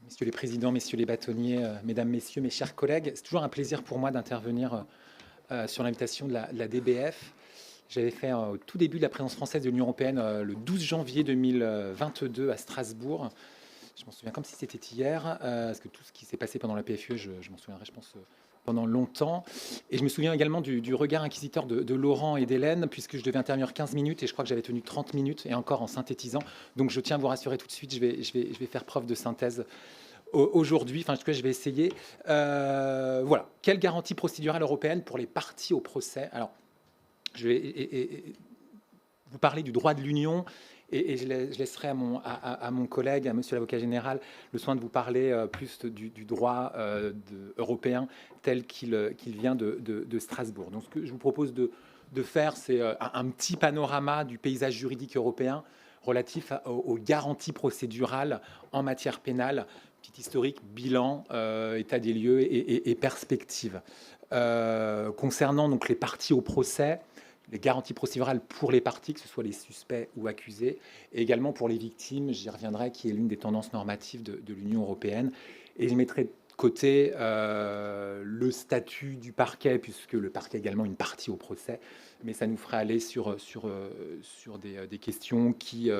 Messieurs les présidents, messieurs les bâtonniers, mesdames, messieurs, mes chers collègues, c'est toujours un plaisir pour moi d'intervenir sur l'invitation de la DBF. J'avais fait au tout début de la présidence française de l'Union européenne le 12 janvier 2022 à Strasbourg. Je m'en souviens comme si c'était hier, parce que tout ce qui s'est passé pendant la PFUE, je m'en souviendrai, je pense, pendant longtemps. Et je me souviens également du regard inquisiteur de Laurent et d'Hélène, puisque je devais intervenir 15 minutes, et je crois que j'avais tenu 30 minutes, et encore en synthétisant. Donc je tiens à vous rassurer tout de suite, je vais faire preuve de synthèse aujourd'hui, enfin en tout cas je vais essayer. Voilà, quelle garantie procédurale européenne pour les parties au procès? Alors, je vais vous parler du droit de l'Union et je laisserai à mon collègue, à monsieur l'avocat général, le soin de vous parler plus du droit européen tel qu'il vient de Strasbourg. Donc ce que je vous propose de faire, c'est un petit panorama du paysage juridique européen relatif aux garanties procédurales en matière pénale, petit historique, bilan, état des lieux et perspectives. Concernant donc les parties au procès, les garanties procédurales pour les parties, que ce soit les suspects ou accusés, et également pour les victimes, j'y reviendrai, qui est l'une des tendances normatives de l'Union européenne. Et je mettrai de côté le statut du parquet, puisque le parquet est également une partie au procès, mais ça nous fera aller sur des questions qui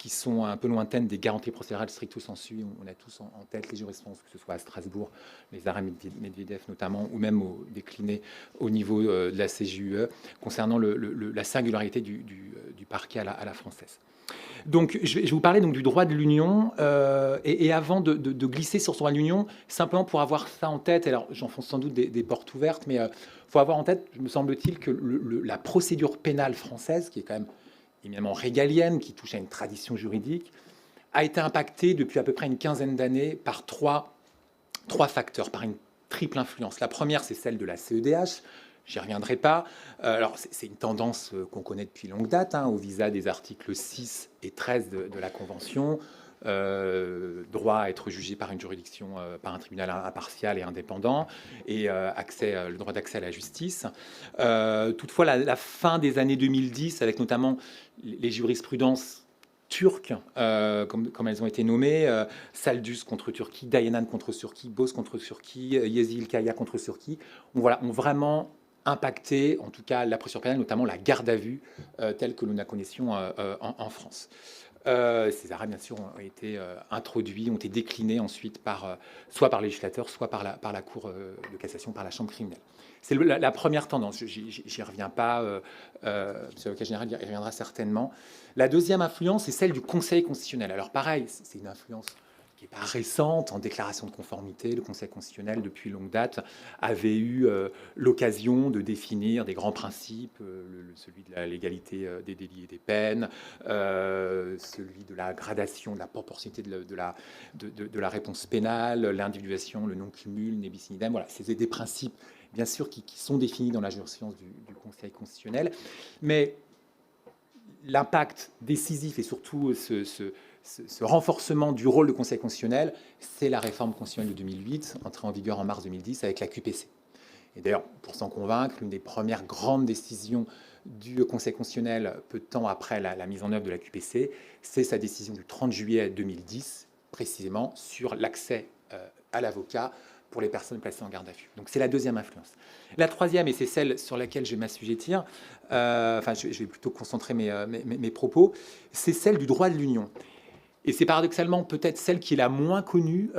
sont un peu lointaines des garanties procédurales stricto sensu. On a tous en tête les jurisprudences, que ce soit à Strasbourg, les arrêts Medvedev notamment, ou même déclinés au niveau de la CJUE, concernant la singularité du parquet à la française. Donc, je vais vous parler donc, du droit de l'Union. Et avant de glisser sur ce droit de l'Union, simplement pour avoir ça en tête, alors j'enfonce sans doute des portes ouvertes, mais il faut avoir en tête, me semble-t-il, que la procédure pénale française, qui est quand même éminemment régalienne, qui touche à une tradition juridique, a été impactée depuis à peu près une quinzaine d'années par trois facteurs, par une triple influence. La première, c'est celle de la CEDH. J'y reviendrai pas. Alors, c'est une tendance qu'on connaît depuis longue date, au visa des articles 6 et 13 de la Convention. Droit à être jugé par une juridiction, par un tribunal impartial et indépendant, et le droit d'accès à la justice. Toutefois, la fin des années 2010, avec notamment les jurisprudences turques, comme elles ont été nommées, Saldus contre Turquie, Dayanan contre Turquie, Bose contre Turquie, Yezi İlkaya contre Turquie, ont vraiment impacté, en tout cas, la procédure pénale, notamment la garde à vue, telle que nous la connaissions en France. Ces arrêts, bien sûr, ont été introduits, ont été déclinés ensuite soit par le législateur, soit par la Cour de cassation, par la Chambre criminelle. C'est la première tendance. J'y reviens pas. Monsieur l'avocat général y reviendra certainement. La deuxième influence, c'est celle du Conseil constitutionnel. Alors pareil, c'est une influence qui n'est pas récente. En déclaration de conformité, le Conseil constitutionnel, depuis longue date, avait eu l'occasion de définir des grands principes, celui de la légalité des délits et des peines, celui de la gradation, de la proportionnalité de la réponse pénale, l'individuation, le non-cumul, ne bis in idem. Voilà, c'est des principes, bien sûr, qui sont définis dans la jurisprudence du Conseil constitutionnel. Mais l'impact décisif et surtout ce renforcement du rôle du Conseil constitutionnel, c'est la réforme constitutionnelle de 2008, entrée en vigueur en mars 2010 avec la QPC. Et d'ailleurs, pour s'en convaincre, l'une des premières grandes décisions du Conseil constitutionnel, peu de temps après la mise en œuvre de la QPC, c'est sa décision du 30 juillet 2010, précisément sur l'accès à l'avocat pour les personnes placées en garde à vue. Donc c'est la deuxième influence. La troisième, et c'est celle sur laquelle je vais m'assujettir, je vais plutôt concentrer mes propos, c'est celle du droit de l'Union. Et c'est paradoxalement peut-être celle qui est la moins connue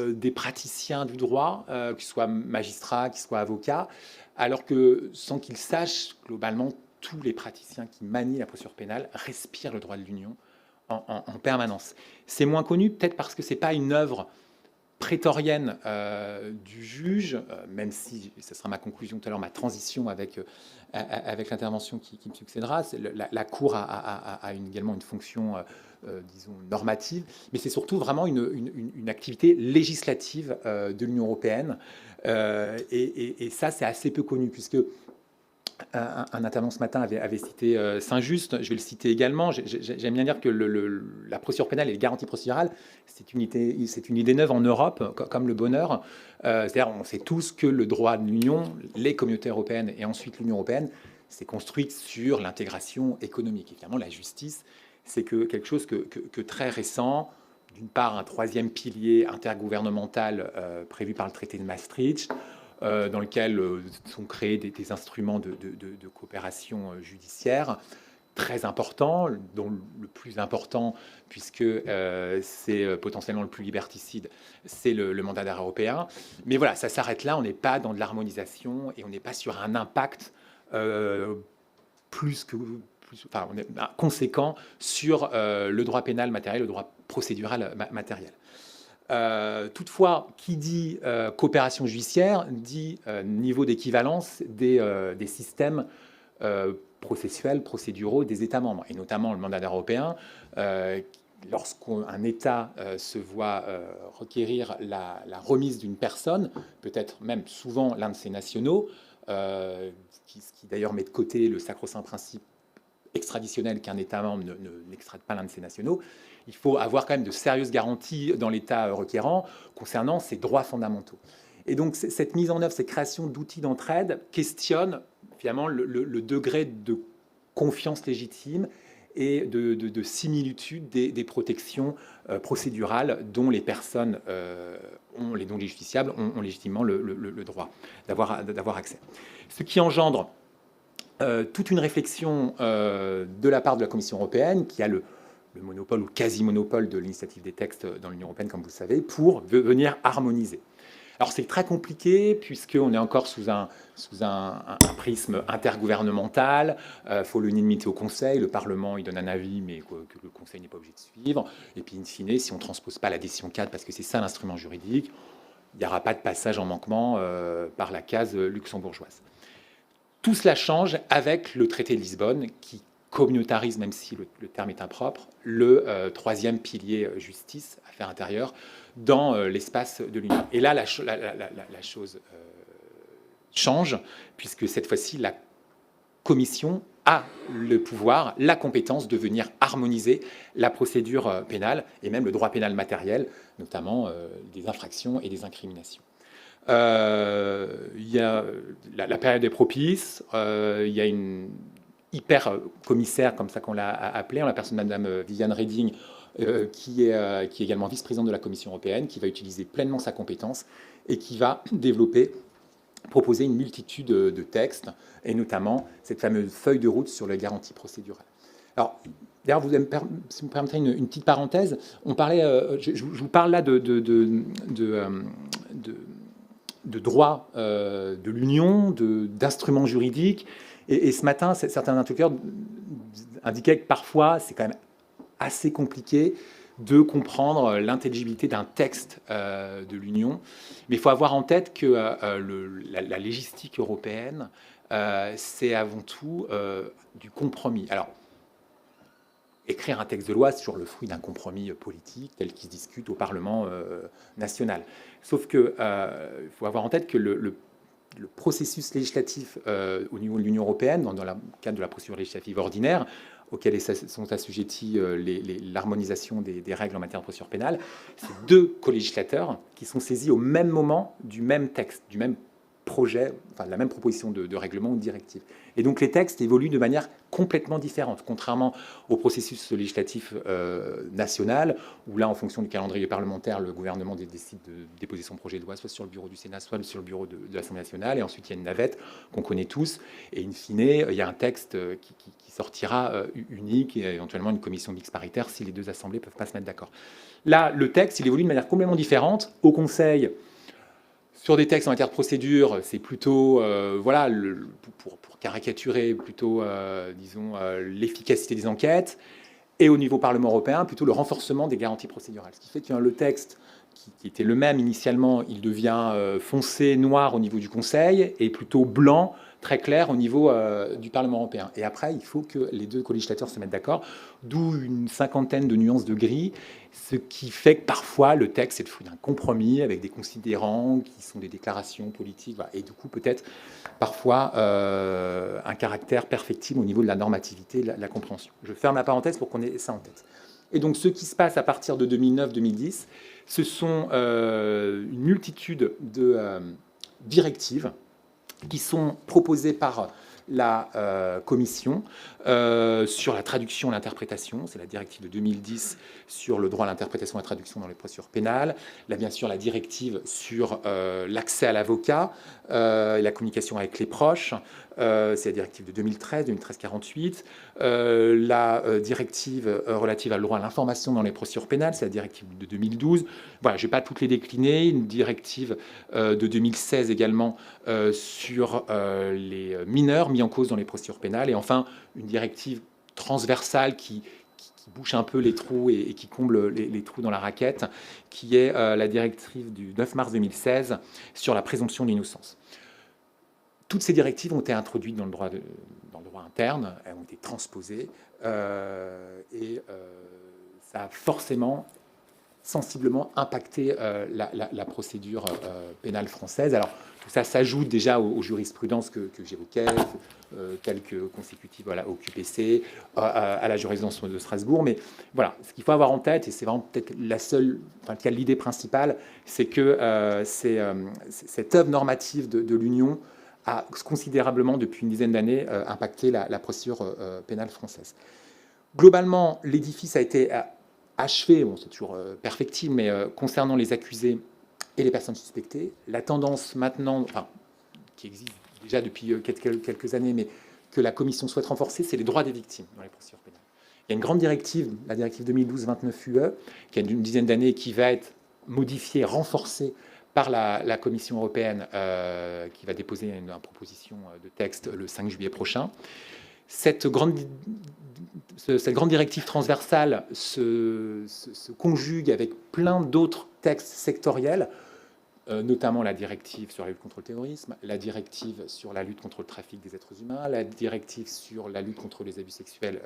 des praticiens du droit, qu'ils soient magistrats, qu'ils soient avocats, alors que sans qu'ils sachent, globalement, tous les praticiens qui manient la procédure pénale respirent le droit de l'Union en permanence. C'est moins connu peut-être parce que ce n'est pas une œuvre prétorienne du juge, même si, ce sera ma conclusion tout à l'heure, ma transition avec l'intervention qui me succédera, la Cour a également une fonction, disons, normative, mais c'est surtout vraiment une activité législative de l'Union européenne, et ça, c'est assez peu connu, puisque un intervenant ce matin avait cité Saint-Just, je vais le citer également. J'aime bien dire que la procédure pénale et les garanties procédurales, c'est une idée neuve en Europe, comme le bonheur. C'est-à-dire, on sait tous que le droit de l'Union, les communautés européennes et ensuite l'Union européenne, c'est construit sur l'intégration économique. Évidemment, la justice, c'est quelque chose que très récent, d'une part, un troisième pilier intergouvernemental prévu par le traité de Maastricht, dans lequel sont créés des instruments de coopération judiciaire très importants, dont le plus important, puisque c'est potentiellement le plus liberticide, c'est le mandat d'arrêt européen. Mais voilà, ça s'arrête là, on n'est pas dans de l'harmonisation et on n'est pas sur un impact on est conséquent sur le droit pénal matériel, le droit procédural matériel. Toutefois, qui dit coopération judiciaire dit niveau d'équivalence des systèmes processuels, procéduraux des États membres, et notamment le mandat d'arrêt européen. Lorsqu'un État se voit requérir la remise d'une personne, peut-être même souvent l'un de ses nationaux, qui d'ailleurs met de côté le sacro-saint principe extraditionnel qu'un État membre n'extrade pas l'un de ses nationaux, il faut avoir quand même de sérieuses garanties dans l'État requérant concernant ses droits fondamentaux. Et donc cette mise en œuvre, cette création d'outils d'entraide questionne finalement le degré de confiance légitime et de similitude des protections procédurales dont les personnes, dont les justiciables ont légitimement le droit d'avoir accès. Ce qui engendre toute une réflexion de la part de la Commission européenne, qui a le monopole ou quasi-monopole de l'initiative des textes dans l'Union européenne, comme vous le savez, pour venir harmoniser. Alors c'est très compliqué, puisqu'on est encore sous un prisme intergouvernemental. Il faut l'unanimité au Conseil, le Parlement il donne un avis, mais que le Conseil n'est pas obligé de suivre. Et puis, in fine, si on ne transpose pas la décision cadre, parce que c'est ça l'instrument juridique, il n'y aura pas de passage en manquement par la case luxembourgeoise. Tout cela change avec le traité de Lisbonne, qui communautarise, même si le terme est impropre, le troisième pilier justice, affaires intérieures, dans l'espace de l'Union. Et là, la chose change, puisque cette fois-ci, la Commission a le pouvoir, la compétence de venir harmoniser la procédure pénale et même le droit pénal matériel, notamment des infractions et des incriminations. Il y a la période est propice, il y a une hyper commissaire, comme ça qu'on l'a appelé, en la personne de Madame Viviane Reding, qui est également vice-présidente de la Commission européenne, qui va utiliser pleinement sa compétence et qui va proposer une multitude de textes, et notamment cette fameuse feuille de route sur les garanties procédurales. Alors, d'ailleurs, si vous me permettez une petite parenthèse, on parlait, je vous parle là de droit de l'Union, d'instruments juridiques, et ce matin, certains interlocuteurs indiquaient que parfois, c'est quand même assez compliqué de comprendre l'intelligibilité d'un texte de l'Union. Mais il faut avoir en tête que la légistique européenne, c'est avant tout du compromis. Alors, écrire un texte de loi, c'est toujours le fruit d'un compromis politique tel qu'il se discute au Parlement national. Sauf qu'il faut avoir en tête que le processus législatif au niveau de l'Union européenne, dans le cadre de la procédure législative ordinaire, auquel sont assujettis l'harmonisation des règles en matière de procédure pénale, c'est deux co-législateurs qui sont saisis au même moment du même texte, du même projet, enfin de la même proposition de règlement ou de directive. Et donc les textes évoluent de manière complètement différente, contrairement au processus législatif national, où là, en fonction du calendrier parlementaire, le gouvernement décide de déposer son projet de loi, soit sur le bureau du Sénat, soit sur le bureau de l'Assemblée nationale, et ensuite il y a une navette qu'on connaît tous, et in fine, il y a un texte qui sortira unique, et éventuellement une commission mixte paritaire si les deux assemblées ne peuvent pas se mettre d'accord. Là, le texte, il évolue de manière complètement différente. Au Conseil, sur des textes en matière de procédure, c'est plutôt, voilà, pour caricaturer, plutôt, disons, l'efficacité des enquêtes. Et au niveau Parlement européen, plutôt le renforcement des garanties procédurales. Ce qui fait que le texte, qui était le même initialement, il devient foncé, noir au niveau du Conseil, et plutôt blanc, très clair au niveau du Parlement européen. Et après, il faut que les deux co-législateurs se mettent d'accord, d'où une cinquantaine de nuances de gris, ce qui fait que parfois le texte est le fruit d'un compromis avec des considérants qui sont des déclarations politiques, voilà, et du coup peut-être parfois un caractère perfectible au niveau de la normativité, de la compréhension. Je ferme la parenthèse pour qu'on ait ça en tête. Et donc ce qui se passe à partir de 2009-2010, ce sont une multitude de directives qui sont proposées par la Commission sur la traduction et l'interprétation. C'est la directive de 2010 sur le droit à l'interprétation et à la traduction dans les procédures pénales. Là, bien sûr, la directive sur l'accès à l'avocat et la communication avec les proches. C'est la directive de 2013, 2013-48. La directive relative à le droit à l'information dans les procédures pénales, c'est la directive de 2012. Voilà, je ne vais pas toutes les décliner. Une directive de 2016 également sur les mineurs mis en cause dans les procédures pénales. Et enfin, une directive transversale qui bouche un peu les trous et qui comble les trous dans la raquette, qui est la directive du 9 mars 2016 sur la présomption d'innocence. Toutes ces directives ont été introduites dans le droit interne, elles ont été transposées, et ça a forcément sensiblement impacté la procédure pénale française. Alors, tout ça s'ajoute déjà aux jurisprudences que j'évoquais, telles que consécutives au QPC, à la jurisprudence de Strasbourg. Mais voilà, ce qu'il faut avoir en tête, et c'est vraiment peut-être l'idée principale, c'est que cette œuvre normative de l'Union a considérablement, depuis une dizaine d'années, impacté la procédure pénale française. Globalement, l'édifice a été achevé, bon, c'est toujours perfectible, mais concernant les accusés et les personnes suspectées, la tendance maintenant, qui existe déjà depuis quelques années, mais que la Commission souhaite renforcer, c'est les droits des victimes dans les procédures pénales. Il y a une grande directive, la directive 2012-29 UE, qui a une dizaine d'années, qui va être modifiée, renforcée par la Commission européenne, qui va déposer une proposition de texte le 5 juillet prochain. Cette grande directive transversale se conjugue avec plein d'autres textes sectoriels, notamment la directive sur la lutte contre le terrorisme, la directive sur la lutte contre le trafic des êtres humains, la directive sur la lutte contre les abus sexuels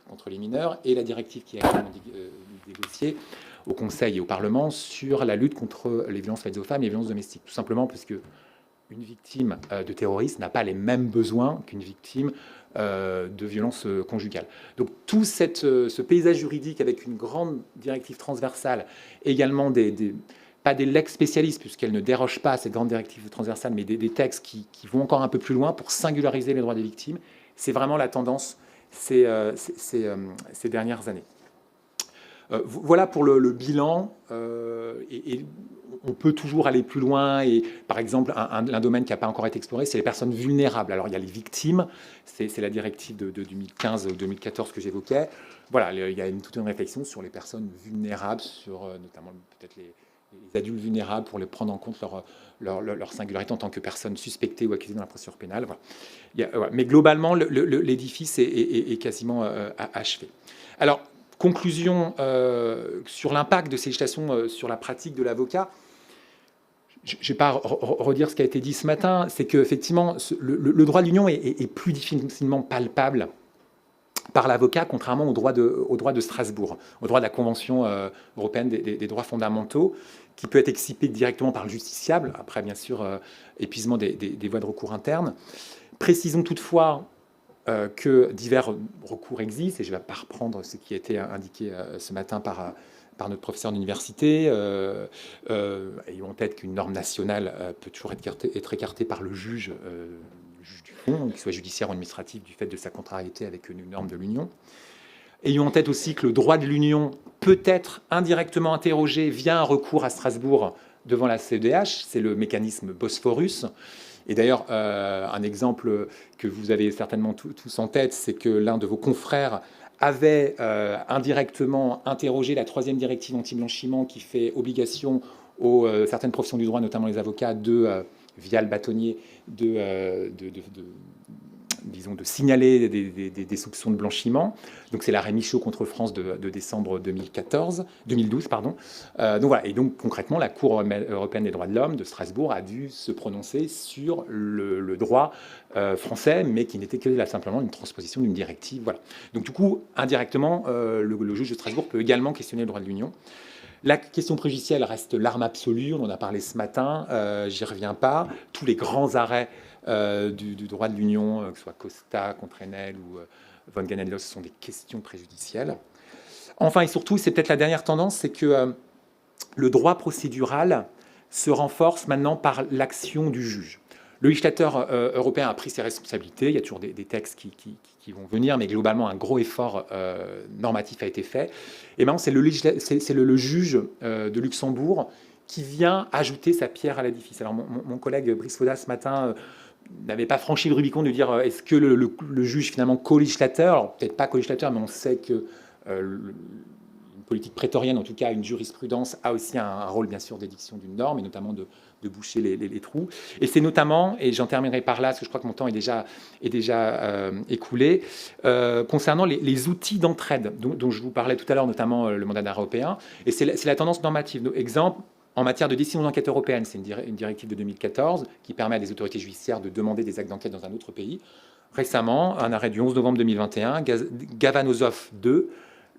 contre les mineurs, et la directive qui est actuellement négociée au Conseil et au Parlement sur la lutte contre les violences faites aux femmes et les violences domestiques. Tout simplement parce que une victime de terrorisme n'a pas les mêmes besoins qu'une victime de violence conjugale. Donc tout ce paysage juridique avec une grande directive transversale, également pas des lex spécialistes, puisqu'elles ne dérogent pas à cette grande directive transversale, mais des textes qui vont encore un peu plus loin pour singulariser les droits des victimes, c'est vraiment la tendance ces dernières années. Voilà pour le bilan, et on peut toujours aller plus loin. Et par exemple, un domaine qui n'a pas encore été exploré, c'est les personnes vulnérables. Alors il y a les victimes, c'est la directive de 2015 ou 2014 que j'évoquais. Voilà, il y a toute une réflexion sur les personnes vulnérables, sur notamment peut-être les adultes vulnérables, pour les prendre en compte leur singularité en tant que personnes suspectées ou accusées dans la procédure pénale. Voilà. Mais globalement, l'édifice est quasiment achevé. Alors, conclusion sur l'impact de ces législations sur la pratique de l'avocat. Je ne vais pas redire ce qui a été dit ce matin, c'est qu'effectivement, le droit de l'Union est plus difficilement palpable par l'avocat, contrairement au droit de Strasbourg, au droit de la Convention européenne des droits fondamentaux, qui peut être excipé directement par le justiciable, après bien sûr épuisement des voies de recours internes. Précisons toutefois que divers recours existent, et je ne vais pas reprendre ce qui a été indiqué ce matin par notre professeur d'université, ayant en tête qu'une norme nationale peut toujours être écartée par le juge du fond, qu'il soit judiciaire ou administratif, du fait de sa contrariété avec une norme de l'Union. Ayons en tête aussi que le droit de l'Union peut être indirectement interrogé via un recours à Strasbourg devant la CEDH, c'est le mécanisme Bosphorus. Et d'ailleurs, un exemple que vous avez certainement tous en tête, c'est que l'un de vos confrères avait indirectement interrogé la 3e directive anti-blanchiment qui fait obligation aux certaines professions du droit, notamment les avocats, via le bâtonnier, disons, de signaler des soupçons de blanchiment. Donc c'est l'arrêt Michaud contre France de décembre 2012. Donc voilà. Et donc concrètement, la Cour européenne des droits de l'homme de Strasbourg a dû se prononcer sur le droit français, mais qui n'était que simplement une transposition d'une directive. Voilà. Donc du coup, indirectement, le juge de Strasbourg peut également questionner le droit de l'Union. La question préjudicielle reste l'arme absolue, on en a parlé ce matin, j'y reviens pas. Tous les grands arrêts du droit de l'Union, que ce soit Costa contre Enel ou Von Ganellos, ce sont des questions préjudicielles. Enfin et surtout, c'est peut-être la dernière tendance, c'est que le droit procédural se renforce maintenant par l'action du juge. Le législateur européen a pris ses responsabilités. Il y a toujours des textes qui vont venir, mais globalement, un gros effort normatif a été fait. Et maintenant, c'est le juge de Luxembourg qui vient ajouter sa pierre à l'édifice. Alors, mon collègue Brice Fauda, ce matin, n'avait pas franchi le Rubicon de dire est-ce que le juge, finalement, co-législateur, alors peut-être pas co-législateur, mais on sait que une politique prétorienne, en tout cas une jurisprudence, a aussi un rôle, bien sûr, d'édiction d'une norme, et notamment de boucher les trous. Et c'est notamment, et j'en terminerai par là, parce que je crois que mon temps est déjà écoulé, concernant les outils d'entraide dont je vous parlais tout à l'heure, notamment le mandat d'arrêt européen. Et c'est la tendance normative. Exemple, en matière de décision d'enquête européenne, c'est une directive de 2014 qui permet à des autorités judiciaires de demander des actes d'enquête dans un autre pays. Récemment, un arrêt du 11 novembre 2021, Gavanozov 2,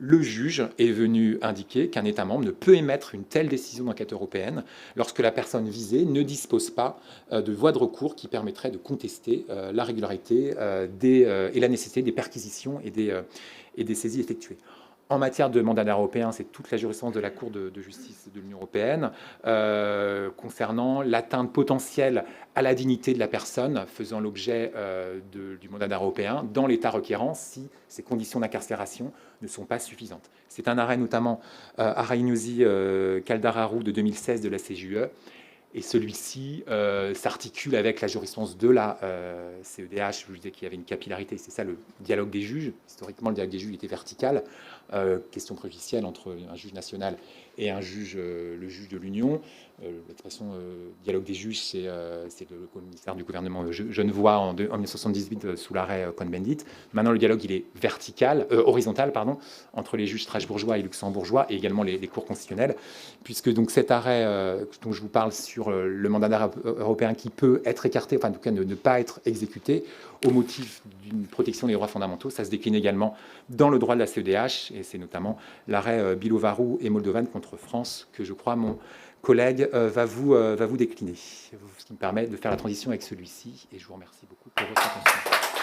le juge est venu indiquer qu'un État membre ne peut émettre une telle décision d'enquête européenne lorsque la personne visée ne dispose pas de voie de recours qui permettrait de contester la régularité et la nécessité des perquisitions et des saisies effectuées. En matière de mandat d'arrêt européen, c'est toute la jurisprudence de la Cour de justice de l'Union européenne concernant l'atteinte potentielle à la dignité de la personne faisant l'objet du mandat d'arrêt européen dans l'État requérant si ces conditions d'incarcération ne sont pas suffisantes. C'est un arrêt notamment Arainosi Caldararou de 2016 de la CJUE. Et celui-ci s'articule avec la jurisprudence de la CEDH. Je vous disais qu'il y avait une capillarité, c'est ça le dialogue des juges. Historiquement, le dialogue des juges était vertical. Question préjudicielle entre un juge national et le juge de l'Union. L'expression dialogue des juges, c'est le commissaire du gouvernement genevois en 1978 sous l'arrêt Cohn-Bendit. Maintenant, le dialogue, il est horizontal, entre les juges strasbourgeois et luxembourgeois, et également les cours constitutionnelles, puisque donc cet arrêt dont je vous parle sur le mandat d'arrêt européen qui peut être écarté, enfin en tout cas ne pas être exécuté au motif d'une protection des droits fondamentaux, ça se décline également dans le droit de la CEDH, et c'est notamment l'arrêt Bilovarou et Moldovan contre France que je crois mon collègue va vous décliner, ce qui me permet de faire la transition avec celui-ci, et je vous remercie beaucoup pour votre attention.